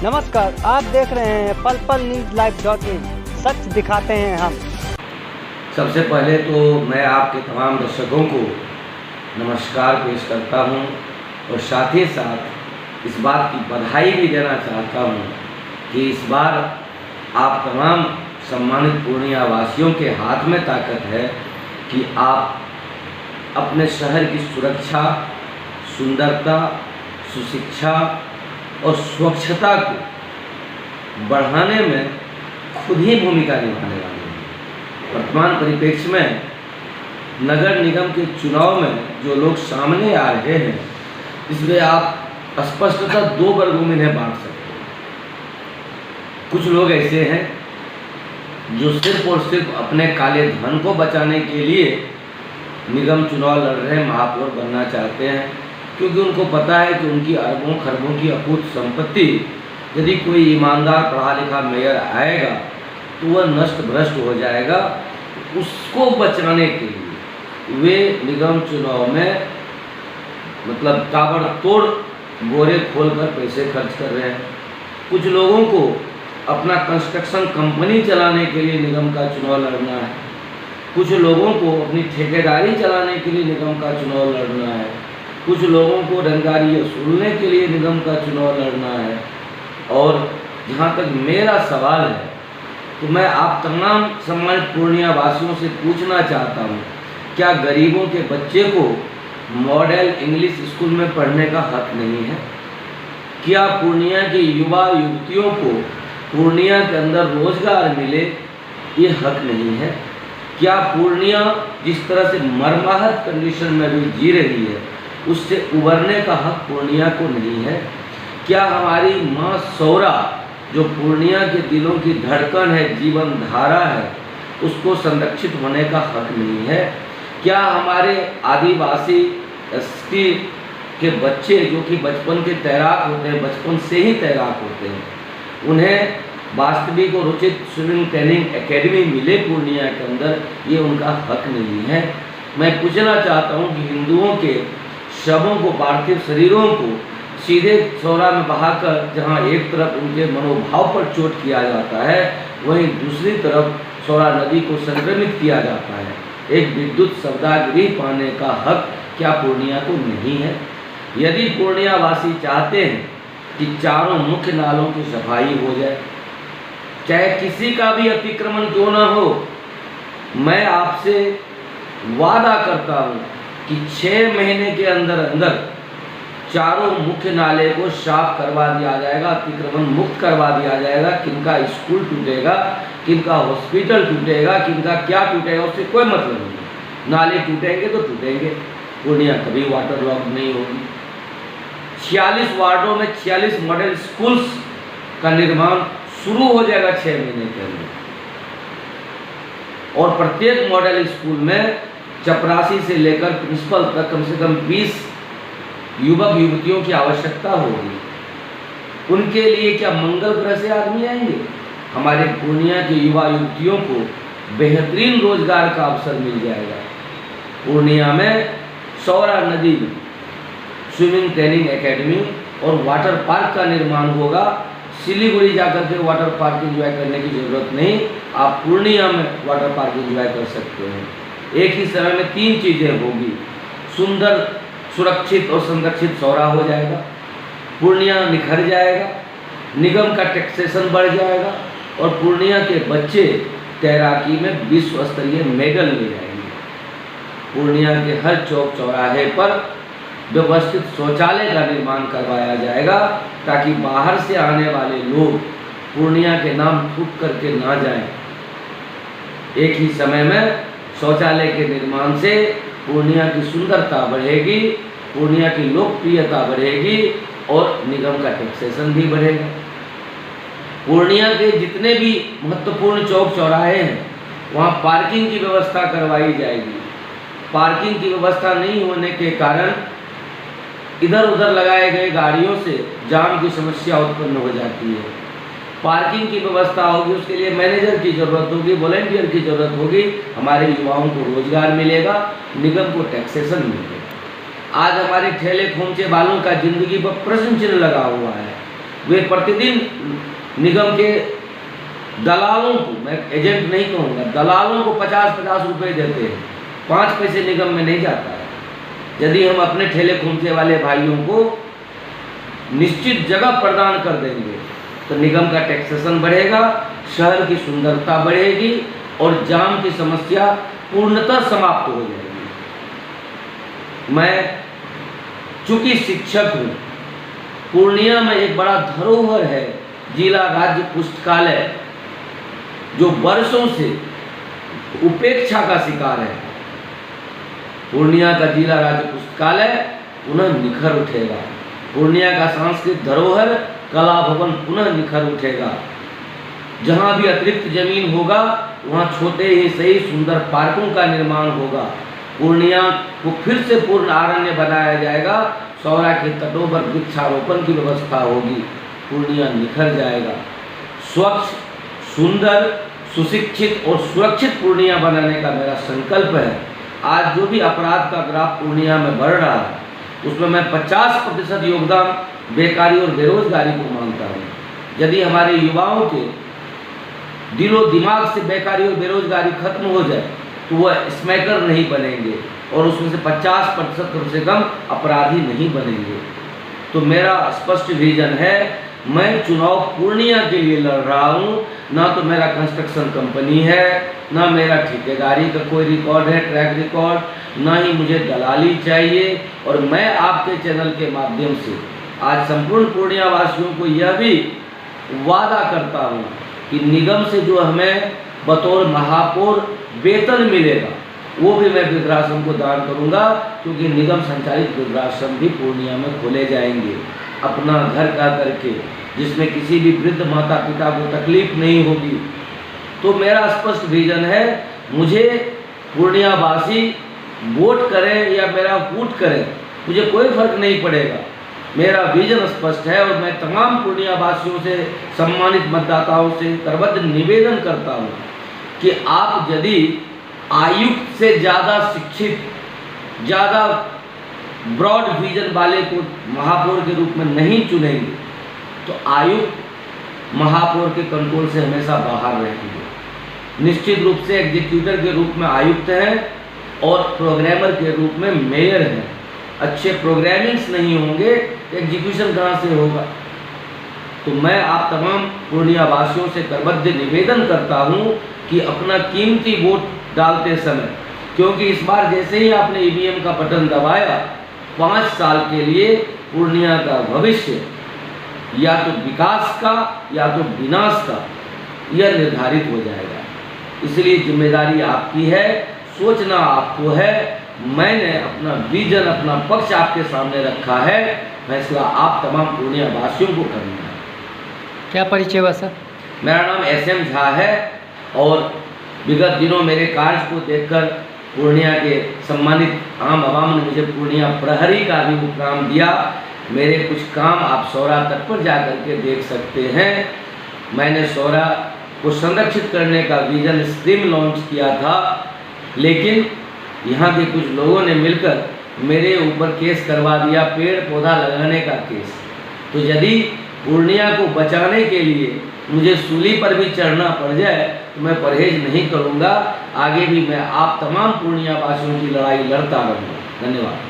नमस्कार, आप देख रहे हैं पल पल न्यूज़ लाइव.in। सच दिखाते हैं हम। सबसे पहले तो मैं आपके तमाम दर्शकों को नमस्कार पेश करता हूं और साथ ही साथ इस बात की बधाई भी देना चाहता हूं कि इस बार आप तमाम सम्मानित पूर्णिया वासियों के हाथ में ताकत है कि आप अपने शहर की सुरक्षा, सुंदरता, सुशिक्षा और स्वच्छता को बढ़ाने में खुद ही भूमिका निभाने वाले हैं। वर्तमान परिप्रेक्ष्य में नगर निगम के चुनाव में जो लोग सामने आ रहे हैं, इसमें आप स्पष्टतः दो वर्गों में इन्हें बांट सकते हैं। कुछ लोग ऐसे हैं जो सिर्फ और सिर्फ अपने काले धन को बचाने के लिए निगम चुनाव लड़ रहे महापौर बनना चाहते हैं, क्योंकि उनको पता है कि उनकी अरबों खरबों की अकूत संपत्ति यदि कोई ईमानदार पढ़ा लिखा मेयर आएगा तो वह नष्ट भ्रष्ट हो जाएगा। उसको बचाने के लिए वे निगम चुनाव में मतलब ताबड़तोड़ बोरे खोलकर पैसे खर्च कर रहे हैं। कुछ लोगों को अपना कंस्ट्रक्शन कंपनी चलाने के लिए निगम का चुनाव लड़ना है, कुछ लोगों को अपनी ठेकेदारी चलाने के लिए निगम का चुनाव लड़ना है, कुछ लोगों को रंगारी वसूलने के लिए निगम का चुनाव लड़ना है। और जहाँ तक मेरा सवाल है तो मैं आप तमाम सम्मानित पूर्णिया वासियों से पूछना चाहता हूँ, क्या गरीबों के बच्चे को मॉडल इंग्लिश स्कूल में पढ़ने का हक नहीं है? क्या पूर्णिया के युवा युवतियों को पूर्णिया के अंदर रोजगार मिले, ये हक नहीं है? क्या पूर्णिया जिस तरह से मर्माहत कंडीशन में भी जी रही है, उससे उबरने का हक पूर्णिया को नहीं है? क्या हमारी माँ सौरा जो पूर्णिया के दिलों की धड़कन है, जीवन धारा है, उसको संरक्षित होने का हक नहीं है? क्या हमारे आदिवासी एसटी के बच्चे जो कि बचपन के तैराक होते हैं, बचपन से ही तैराक होते हैं, उन्हें वास्तविक और उचित स्विमिंग ट्रेनिंग एकेडमी मिले पूर्णिया के अंदर, ये उनका हक नहीं है? मैं पूछना चाहता हूँ कि हिंदुओं के शवों को, पार्थिव शरीरों को सीधे सौरा में बहाकर जहाँ एक तरफ उनके मनोभाव पर चोट किया जाता है, वहीं दूसरी तरफ सौरा नदी को संक्रमित किया जाता है। एक विद्युत शब्दागृह पाने का हक क्या पूर्णिया को नहीं है? यदि पूर्णिया वासी चाहते हैं कि चारों मुख्य नालों की सफाई हो जाए, चाहे किसी का भी अतिक्रमण क्यों ना हो, मैं आपसे वादा करता हूँ कि 6 महीने के अंदर अंदर चारों मुख्य नाले को साफ करवा दिया जाएगा, अतिक्रमण मुक्त करवा दिया जाएगा। किनका स्कूल टूटेगा, किनका हॉस्पिटल टूटेगा, किनका क्या टूटेगा, उससे कोई मतलब नहीं। नाले टूटेंगे तो टूटेंगे, पूर्णिया कभी वाटर लॉक नहीं होगी। 46 वार्डों में 46 मॉडल स्कूल्स का निर्माण शुरू हो जाएगा 6 महीने के अंदर, और प्रत्येक मॉडल स्कूल में चपरासी से लेकर प्रिंसिपल तक कम से कम 20 युवक युवतियों की आवश्यकता होगी। उनके लिए क्या मंगल ग्रह से आदमी आएंगे? हमारे पूर्णिया के युवा युवतियों को बेहतरीन रोजगार का अवसर मिल जाएगा। पूर्णिया में सौरा नदी में स्विमिंग ट्रेनिंग एकेडमी और वाटर पार्क का निर्माण होगा। सिलीगुड़ी जाकर के वाटर पार्क एंजॉय करने की जरूरत नहीं, आप पूर्णिया में वाटर पार्क एंजॉय कर सकते हैं। एक ही समय में 3 चीज़ें होगी, सुंदर, सुरक्षित और संरक्षित सौरा हो जाएगा, पूर्णिया निखर जाएगा, निगम का टैक्सेशन बढ़ जाएगा, और पूर्णिया के बच्चे तैराकी में विश्व स्तरीय मेडल ले जाएंगे। पूर्णिया के हर चौक चौराहे पर व्यवस्थित शौचालय का निर्माण करवाया जाएगा, ताकि बाहर से आने वाले लोग पूर्णिया के नाम थूक करके ना जाएं। एक ही समय में शौचालय के निर्माण से पूर्णिया की सुंदरता बढ़ेगी, पूर्णिया की लोकप्रियता बढ़ेगी और निगम का टैक्सेशन भी बढ़ेगा। पूर्णिया के जितने भी महत्वपूर्ण चौक चौराहे हैं, वहाँ पार्किंग की व्यवस्था करवाई जाएगी। पार्किंग की व्यवस्था नहीं होने के कारण इधर उधर लगाए गए गाड़ियों से जाम की समस्या उत्पन्न हो जाती है। पार्किंग की व्यवस्था होगी, उसके लिए मैनेजर की ज़रूरत होगी, वॉलंटियर की ज़रूरत होगी। हमारे युवाओं को रोजगार मिलेगा, निगम को टैक्सेशन मिलेगा। आज हमारे ठेले खोमचे वालों का जिंदगी पर प्रश्न चिन्ह लगा हुआ है वे प्रतिदिन निगम के दलालों को, मैं एजेंट नहीं कहूँगा, दलालों को 50-50 रुपये देते हैं। 5 पैसे निगम में नहीं जाता है। यदि हम अपने ठेले खोमचे वाले भाइयों को निश्चित जगह प्रदान कर देंगे तो निगम का टैक्सेशन बढ़ेगा, शहर की सुंदरता बढ़ेगी और जाम की समस्या पूर्णतः समाप्त हो जाएगी। मैं चूंकि शिक्षक हूँ, पूर्णिया में एक बड़ा धरोहर है जिला राज्य पुस्तकालय, जो वर्षों से उपेक्षा का शिकार है। पूर्णिया का जिला राज्य पुस्तकालय पुनः निखर उठेगा। पूर्णिया का सांस्कृतिक धरोहर कला भवन पुनः निखर उठेगा। जहाँ भी अतिरिक्त जमीन होगा वहाँ छोटे ही सही सुंदर पार्कों का निर्माण होगा। पूर्णिया को फिर से पूर्ण अरण्य बनाया जाएगा। सौरा के तटों पर वृक्षारोपण की व्यवस्था होगी। पूर्णिया निखर जाएगा। स्वच्छ, सुंदर, सुशिक्षित और सुरक्षित पूर्णिया बनाने का मेरा संकल्प है। आज जो भी अपराध का ग्राफ पूर्णिया में बढ़ रहा है उसमें मैं 50% योगदान बेकारी और बेरोजगारी को मानता हूँ। यदि हमारे युवाओं के दिलो दिमाग से बेकारी और बेरोजगारी खत्म हो जाए तो वह स्मैकर नहीं बनेंगे और उसमें से 50% कम से कम अपराधी नहीं बनेंगे। तो मेरा स्पष्ट विजन है, मैं चुनाव पूर्णिया के लिए लड़ रहा हूँ। ना तो मेरा कंस्ट्रक्शन कंपनी है, ना मेरा ठेकेदारी का कोई रिकॉर्ड है, ट्रैक रिकॉर्ड, ना ही मुझे दलाली चाहिए। और मैं आपके चैनल के माध्यम से आज संपूर्ण पूर्णिया वासियों को यह भी वादा करता हूँ कि निगम से जो हमें बतौर महापौर वेतन मिलेगा वो भी मैं वृद्धाश्रम को दान करूँगा, क्योंकि निगम संचालित वृद्धाश्रम भी पूर्णिया में खोले जाएंगे अपना घर का करके, जिसमें किसी भी वृद्ध माता पिता को तकलीफ नहीं होगी। तो मेरा स्पष्ट विजन है, मुझे पूर्णिया वासी वोट करें या मेरा वोट करें, मुझे कोई फर्क नहीं पड़ेगा। मेरा विजन स्पष्ट है और मैं तमाम पूर्णिया वासियों से, सम्मानित मतदाताओं से करबद्ध निवेदन करता हूँ कि आप यदि आयुक्त से ज़्यादा शिक्षित, ज़्यादा ब्रॉड विजन वाले को महापौर के रूप में नहीं चुनेंगे तो आयुक्त महापौर के कंट्रोल से हमेशा बाहर रहेंगे। निश्चित रूप से एग्जीक्यूटिव के रूप में आयुक्त हैं और प्रोग्रामर के रूप में मेयर हैं। अच्छे प्रोग्रामिंग्स नहीं होंगे, एग्जीक्यूशन कहाँ से होगा। तो मैं आप तमाम पूर्णिया वासियों से करबद्ध निवेदन करता हूँ कि अपना कीमती वोट डालते समय, क्योंकि इस बार जैसे ही आपने ईवीएम का बटन दबाया 5 साल के लिए पूर्णिया का भविष्य या तो विकास का या तो विनाश का यह निर्धारित हो जाएगा। इसलिए जिम्मेदारी आपकी है, सोचना आपको है। मैंने अपना विजन, अपना पक्ष आपके सामने रखा है, फैसला आप तमाम पूर्णिया वासियों को करना है। क्या परिचय हुआ सर? मेरा नाम SM झा है और विगत दिनों मेरे कार्य को देखकर पूर्णिया के सम्मानित आम आवाम ने मुझे पूर्णिया प्रहरी का भी उपनाम दिया। मेरे कुछ काम आप सौरा तट पर जाकर के देख सकते हैं। मैंने सौरा को संरक्षित करने का विजन स्ट्रीम लॉन्च किया था, लेकिन यहाँ के कुछ लोगों ने मिलकर मेरे ऊपर केस करवा दिया, पेड़ पौधा लगाने का केस। तो यदि पूर्णिया को बचाने के लिए मुझे सूली पर भी चढ़ना पड़ जाए तो मैं परहेज नहीं करूँगा। आगे भी मैं आप तमाम पूर्णिया वासियों की लड़ाई लड़ता रहूँगा। धन्यवाद।